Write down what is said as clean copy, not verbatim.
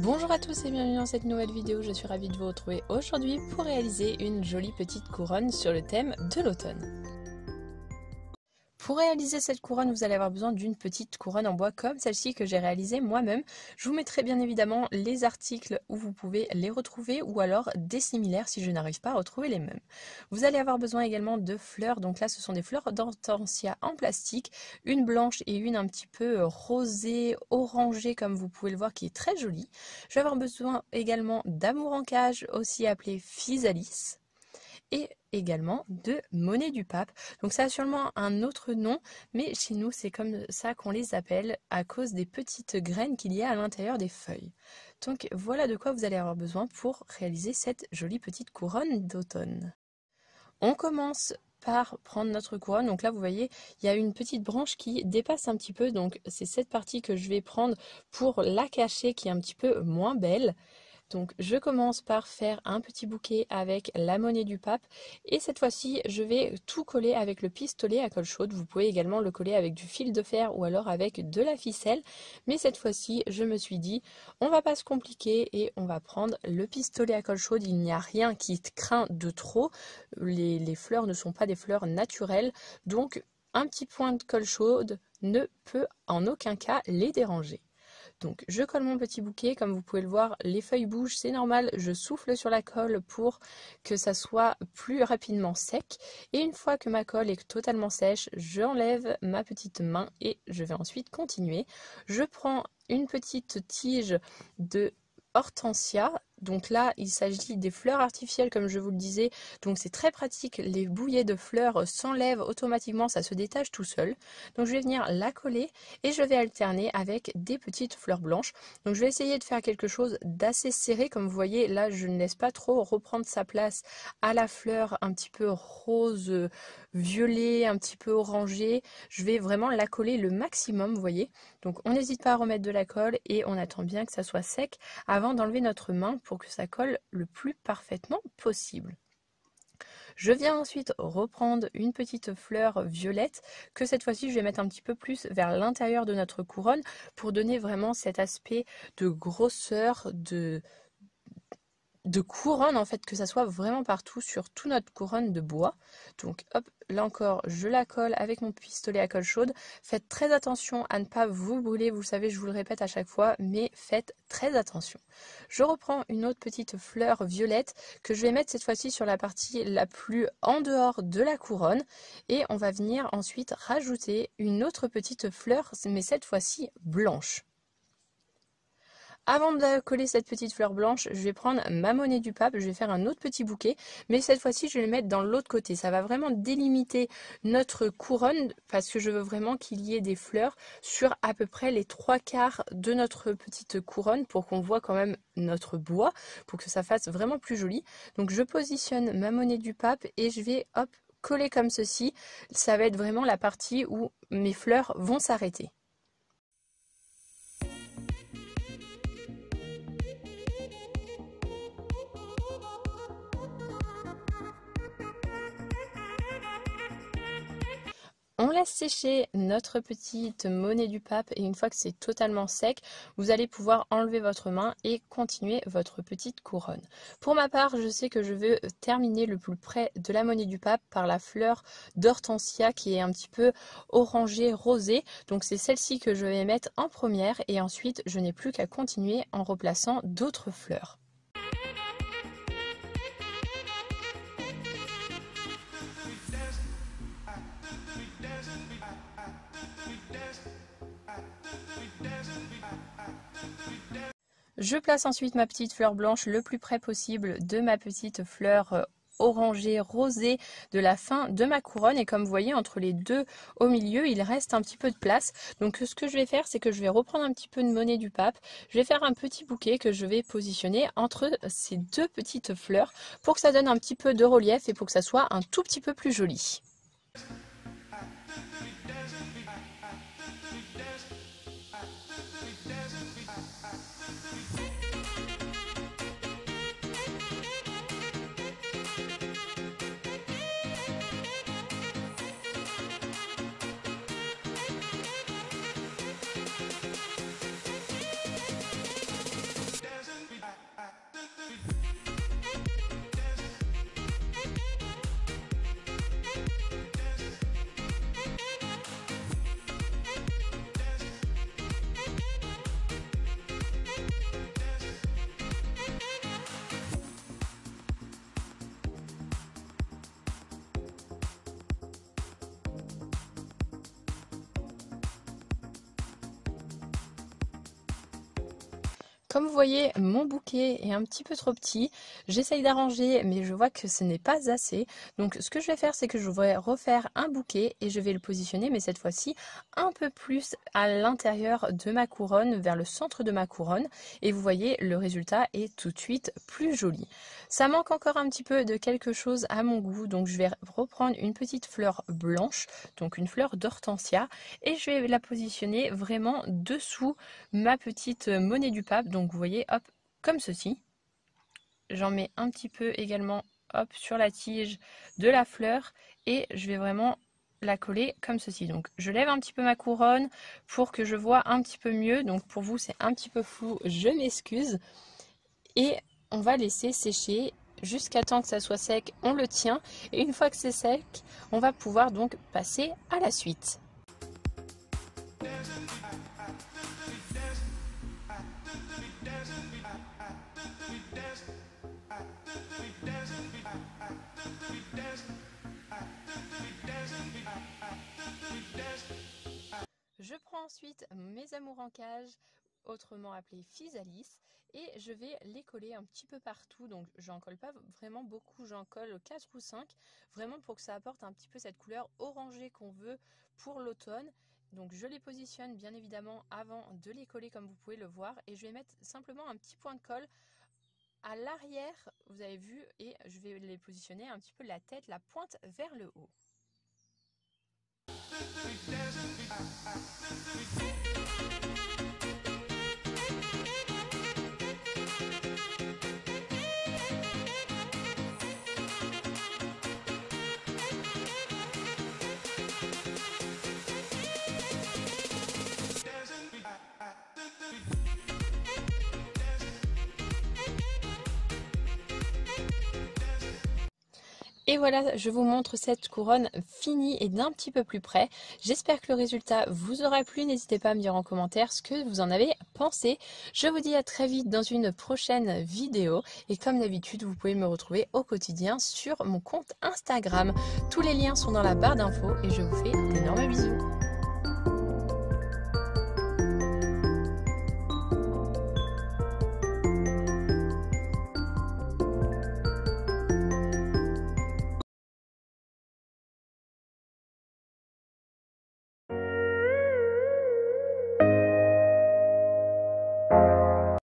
Bonjour à tous et bienvenue dans cette nouvelle vidéo, je suis ravie de vous retrouver aujourd'hui pour réaliser une jolie petite couronne sur le thème de l'automne. Pour réaliser cette couronne, vous allez avoir besoin d'une petite couronne en bois comme celle-ci que j'ai réalisée moi-même. Je vous mettrai bien évidemment les articles où vous pouvez les retrouver ou alors des similaires si je n'arrive pas à retrouver les mêmes. Vous allez avoir besoin également de fleurs, donc là ce sont des fleurs d'hortensia en plastique, une blanche et une un petit peu rosée, orangée comme vous pouvez le voir qui est très jolie. Je vais avoir besoin également d'amour en cage, aussi appelé physalis, et également de monnaie du pape. Donc ça a sûrement un autre nom, mais chez nous c'est comme ça qu'on les appelle à cause des petites graines qu'il y a à l'intérieur des feuilles. Donc voilà de quoi vous allez avoir besoin pour réaliser cette jolie petite couronne d'automne. On commence par prendre notre couronne. Donc là vous voyez il y a une petite branche qui dépasse un petit peu, donc c'est cette partie que je vais prendre pour la cacher qui est un petit peu moins belle. Donc je commence par faire un petit bouquet avec la monnaie du pape et cette fois-ci je vais tout coller avec le pistolet à colle chaude. Vous pouvez également le coller avec du fil de fer ou alors avec de la ficelle, mais cette fois-ci je me suis dit on va pas se compliquer et on va prendre le pistolet à colle chaude. Il n'y a rien qui craint de trop, les fleurs ne sont pas des fleurs naturelles, donc un petit point de colle chaude ne peut en aucun cas les déranger. Donc je colle mon petit bouquet, comme vous pouvez le voir, les feuilles bougent, c'est normal, je souffle sur la colle pour que ça soit plus rapidement sec. Et une fois que ma colle est totalement sèche, j'enlève ma petite main et je vais ensuite continuer. Je prends une petite tige de hortensia. Donc là, il s'agit des fleurs artificielles comme je vous le disais, donc c'est très pratique, les bouillets de fleurs s'enlèvent automatiquement, ça se détache tout seul. Donc je vais venir la coller et je vais alterner avec des petites fleurs blanches. Donc je vais essayer de faire quelque chose d'assez serré, comme vous voyez, là je ne laisse pas trop reprendre sa place à la fleur un petit peu rose, violet, un petit peu orangé. Je vais vraiment la coller le maximum, vous voyez. Donc on n'hésite pas à remettre de la colle et on attend bien que ça soit sec avant d'enlever notre main pour que ça colle le plus parfaitement possible. Je viens ensuite reprendre une petite fleur violette que cette fois-ci je vais mettre un petit peu plus vers l'intérieur de notre couronne pour donner vraiment cet aspect de grosseur, de couronne en fait, que ça soit vraiment partout sur toute notre couronne de bois. Donc hop, là encore je la colle avec mon pistolet à colle chaude. Faites très attention à ne pas vous brûler, vous le savez, je vous le répète à chaque fois, mais faites très attention. Je reprends une autre petite fleur violette que je vais mettre cette fois-ci sur la partie la plus en dehors de la couronne et on va venir ensuite rajouter une autre petite fleur, mais cette fois-ci blanche. Avant de coller cette petite fleur blanche, je vais prendre ma monnaie du pape, je vais faire un autre petit bouquet, mais cette fois-ci je vais le mettre dans l'autre côté. Ça va vraiment délimiter notre couronne parce que je veux vraiment qu'il y ait des fleurs sur à peu près les 3/4 de notre petite couronne pour qu'on voit quand même notre bois, pour que ça fasse vraiment plus joli. Donc je positionne ma monnaie du pape et je vais hop coller comme ceci. Ça va être vraiment la partie où mes fleurs vont s'arrêter. On laisse sécher notre petite monnaie du pape et une fois que c'est totalement sec, vous allez pouvoir enlever votre main et continuer votre petite couronne. Pour ma part, je sais que je veux terminer le plus près de la monnaie du pape par la fleur d'hortensia qui est un petit peu orangée, rosée. Donc c'est celle-ci que je vais mettre en première et ensuite je n'ai plus qu'à continuer en replaçant d'autres fleurs. Je place ensuite ma petite fleur blanche le plus près possible de ma petite fleur orangée, rosée de la fin de ma couronne. Et comme vous voyez, entre les deux au milieu, il reste un petit peu de place. Donc ce que je vais faire, c'est que je vais reprendre un petit peu de monnaie du pape. Je vais faire un petit bouquet que je vais positionner entre ces deux petites fleurs pour que ça donne un petit peu de relief et pour que ça soit un tout petit peu plus joli. Comme vous voyez, mon bouquet est un petit peu trop petit. J'essaye d'arranger, mais je vois que ce n'est pas assez. Donc ce que je vais faire, c'est que je vais refaire un bouquet et je vais le positionner, mais cette fois-ci un peu plus à l'intérieur de ma couronne, vers le centre de ma couronne. Et vous voyez, le résultat est tout de suite plus joli. Ça manque encore un petit peu de quelque chose à mon goût, donc je vais reprendre une petite fleur blanche, donc une fleur d'hortensia, et je vais la positionner vraiment dessous ma petite monnaie du pape. Donc vous voyez, hop, comme ceci. J'en mets un petit peu également, hop, sur la tige de la fleur et je vais vraiment la coller comme ceci. Donc je lève un petit peu ma couronne pour que je vois un petit peu mieux. Donc pour vous c'est un petit peu flou, je m'excuse. Et on va laisser sécher jusqu'à temps que ça soit sec, on le tient. Et une fois que c'est sec, on va pouvoir donc passer à la suite. Je prends ensuite mes amours en cage, autrement appelés physalis, et je vais les coller un petit peu partout. Donc j'en colle pas vraiment beaucoup, j'en colle 4 ou 5, vraiment pour que ça apporte un petit peu cette couleur orangée qu'on veut pour l'automne. Donc je les positionne bien évidemment avant de les coller comme vous pouvez le voir, et je vais mettre simplement un petit point de colle à l'arrière, vous avez vu, et je vais les positionner un petit peu la tête, la pointe vers le haut. Et voilà, je vous montre cette couronne finie et d'un petit peu plus près. J'espère que le résultat vous aura plu. N'hésitez pas à me dire en commentaire ce que vous en avez pensé. Je vous dis à très vite dans une prochaine vidéo. Et comme d'habitude, vous pouvez me retrouver au quotidien sur mon compte Instagram. Tous les liens sont dans la barre d'infos et je vous fais d'énormes bisous.